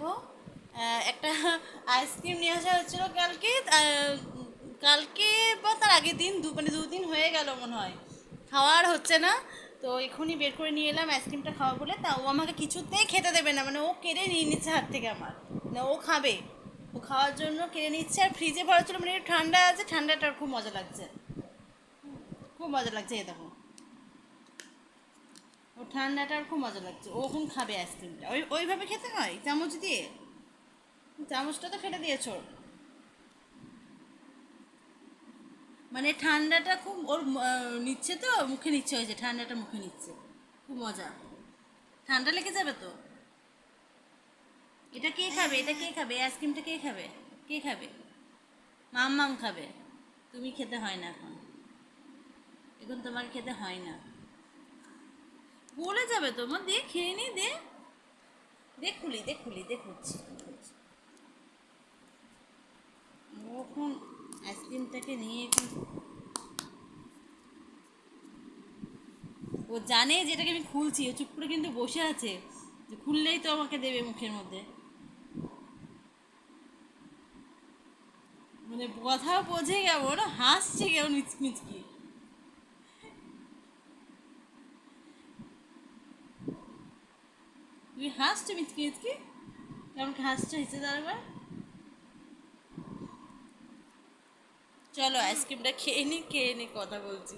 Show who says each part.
Speaker 1: দেখো, একটা আইসক্রিম নিয়ে আসা হচ্ছিল কালকে, কালকে বা তার আগের দিন, মানে দুদিন হয়ে গেল মনে হয়, খাওয়া আর হচ্ছে না। তো এক্ষুনি বের করে নিয়ে এলাম আইসক্রিমটা খাওয়া বলে, তা ও আমাকে কিছুতেই খেতে দেবে না, মানে ও কেড়ে নিয়ে নিচ্ছে হাত থেকে আমার, না ও খাবে, ও খাওয়ার জন্য কেড়ে নিচ্ছে। আর ফ্রিজে ভরা ছিল, মানে একটু ঠান্ডা আছে, ঠান্ডাটার খুব মজা লাগছে, খুব মজা লাগছে। এ দেখো, ও ঠান্ডাটার খুব মজা লাগছে, ও এখন খাবে আইসক্রিমটা। ওইভাবে খেতে হয় চামচ দিয়ে, চামচটা তো ফেলে দিয়েছো। মানে ঠান্ডাটা খুব ওর নিচ্ছে, তো মুখে নিচ্ছে, ওই যে ঠান্ডাটা মুখে নিচ্ছে, খুব মজা। ঠান্ডা লেগে যাবে তো। এটা কে খাবে, এটা কে খাবে, এই আইসক্রিমটা কে খাবে, কে খাবে? মাম খাবে। তুমি খেতে হয় না এখন, এখন তোমাকে খেতে হয় না, বলে যাবে তোমার। দে খেয়ে নি, দে, দে খুলি, দে খুলি, দে খুলছি। ও এখন আইসক্রিমটাকে নিয়ে এখন, ও জানে যেটাকে আমি খুলছি, ও চুপ করে কিন্তু বসে আছে, যে খুললেই তো আমাকে দেবে মুখের মধ্যে। মানে কথা বোঝে কেমন, হাসছে কেমন মিচকি। তুমি হাসছো মিচকি, কেমন হাসছো, হেসে দাঁড়াবার। চলো আইসক্রিমটা খেয়ে নি, খেয়ে নি কথা বলছি।